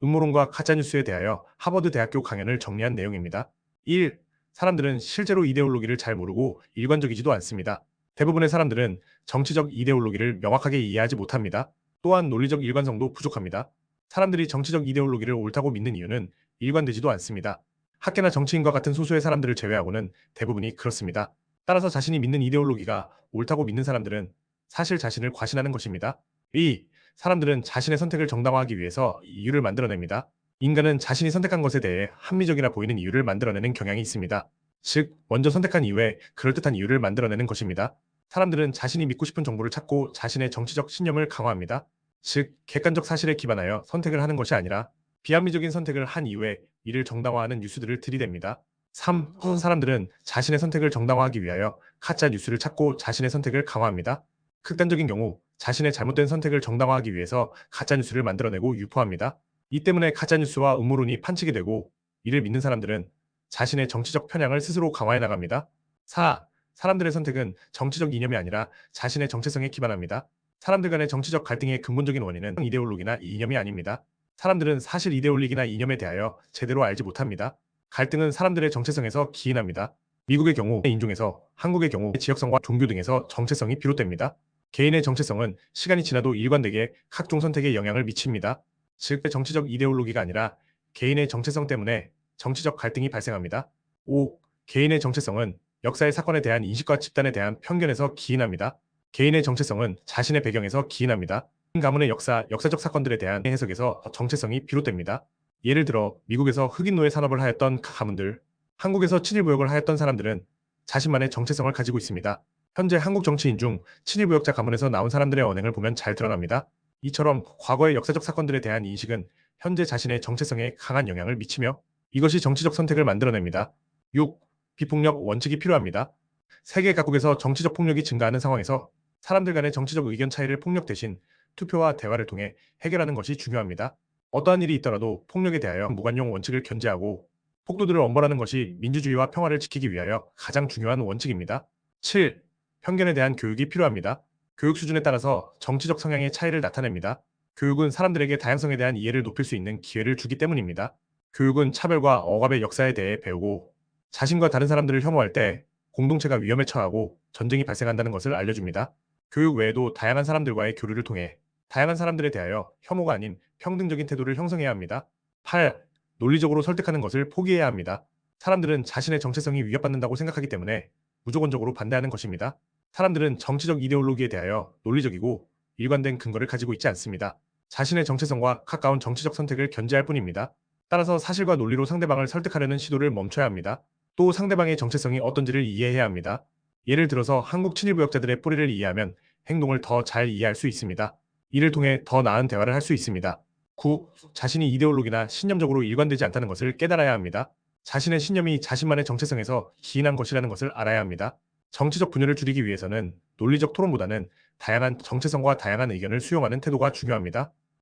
음모론과 가짜뉴스에 대하여 하버드 대학교 강연을 정리한 내용입니다. 1. 사람들은 실제로 이데올로기를 잘 모르고 일관적이지도 않습니다. 대부분의 사람들은 정치적 이데올로기를 명확하게 이해하지 못합니다. 또한 논리적 일관성도 부족합니다. 사람들이 정치적 이데올로기를 옳다고 믿는 이유는 일관되지도 않습니다. 학계나 정치인과 같은 소수의 사람들을 제외하고는 대부분이 그렇습니다. 따라서 자신이 믿는 이데올로기가 옳다고 믿는 사람들은 사실 자신을 과신하는 것입니다. 2. 사람들은 자신의 선택을 정당화하기 위해서 이유를 만들어냅니다. 인간은 자신이 선택한 것에 대해 합리적이라 보이는 이유를 만들어내는 경향이 있습니다. 즉, 먼저 선택한 이후에 그럴듯한 이유를 만들어내는 것입니다. 사람들은 자신이 믿고 싶은 정보를 찾고 자신의 정치적 신념을 강화합니다. 즉, 객관적 사실에 기반하여 선택을 하는 것이 아니라 비합리적인 선택을 한 이후에 이를 정당화하는 뉴스들을 들이댑니다. 3. 사람들은 자신의 선택을 정당화하기 위하여 가짜 뉴스를 찾고 자신의 선택을 강화합니다. 극단적인 경우 자신의 잘못된 선택을 정당화하기 위해서 가짜뉴스를 만들어내고 유포합니다. 이 때문에 가짜뉴스와 음모론이 판치게 되고 이를 믿는 사람들은 자신의 정치적 편향을 스스로 강화해 나갑니다. 4. 사람들의 선택은 정치적 이념이 아니라 자신의 정체성에 기반합니다. 사람들 간의 정치적 갈등의 근본적인 원인은 이데올로기나 이념이 아닙니다. 사람들은 사실 이데올로기나 이념에 대하여 제대로 알지 못합니다. 갈등은 사람들의 정체성에서 기인합니다. 미국의 경우 인종에서, 한국의 경우 지역성과 종교 등에서 정체성이 비롯됩니다. 개인의 정체성은 시간이 지나도 일관되게 각종 선택에 영향을 미칩니다. 즉, 정치적 이데올로기가 아니라 개인의 정체성 때문에 정치적 갈등이 발생합니다. 5. 개인의 정체성은 역사의 사건에 대한 인식과 집단에 대한 편견에서 기인합니다. 개인의 정체성은 자신의 배경에서 기인합니다. 가문의 역사적 사건들에 대한 해석에서 정체성이 비롯됩니다. 예를 들어 미국에서 흑인 노예 산업을 하였던 가문들, 한국에서 친일무역을 하였던 사람들은 자신만의 정체성을 가지고 있습니다. 현재 한국 정치인 중 친일무역자 가문에서 나온 사람들의 언행을 보면 잘 드러납니다. 이처럼 과거의 역사적 사건들에 대한 인식은 현재 자신의 정체성에 강한 영향을 미치며 이것이 정치적 선택을 만들어냅니다. 6. 비폭력 원칙이 필요합니다. 세계 각국에서 정치적 폭력이 증가하는 상황에서 사람들 간의 정치적 의견 차이를 폭력 대신 투표와 대화를 통해 해결하는 것이 중요합니다. 어떠한 일이 있더라도 폭력에 대하여 무관용 원칙을 견제하고 폭도들을 엄벌하는 것이 민주주의와 평화를 지키기 위하여 가장 중요한 원칙입니다. 7. 편견에 대한 교육이 필요합니다. 교육 수준에 따라서 정치적 성향의 차이를 나타냅니다. 교육은 사람들에게 다양성에 대한 이해를 높일 수 있는 기회를 주기 때문입니다. 교육은 차별과 억압의 역사에 대해 배우고 자신과 다른 사람들을 혐오할 때 공동체가 위험에 처하고 전쟁이 발생한다는 것을 알려줍니다. 교육 외에도 다양한 사람들과의 교류를 통해 다양한 사람들에 대하여 혐오가 아닌 평등적인 태도를 형성해야 합니다. 8. 논리적으로 설득하는 것을 포기해야 합니다. 사람들은 자신의 정체성이 위협받는다고 생각하기 때문에 무조건적으로 반대하는 것입니다. 사람들은 정치적 이데올로기에 대하여 논리적이고 일관된 근거를 가지고 있지 않습니다. 자신의 정체성과 가까운 정치적 선택을 견제할 뿐입니다. 따라서 사실과 논리로 상대방을 설득하려는 시도를 멈춰야 합니다. 또 상대방의 정체성이 어떤지를 이해해야 합니다. 예를 들어서 한국 친일무역자들의 뿌리를 이해하면 행동을 더 잘 이해할 수 있습니다. 이를 통해 더 나은 대화를 할 수 있습니다. 9. 자신이 이데올로기나 신념적으로 일관되지 않다는 것을 깨달아야 합니다. 자신의 신념이 자신만의 정체성에서 기인한 것이라는 것을 알아야 합니다. 정치적 분열을 줄이기 위해서는 논리적 토론보다는 다양한 정체성과 다양한 의견을 수용하는 태도가 중요합니다.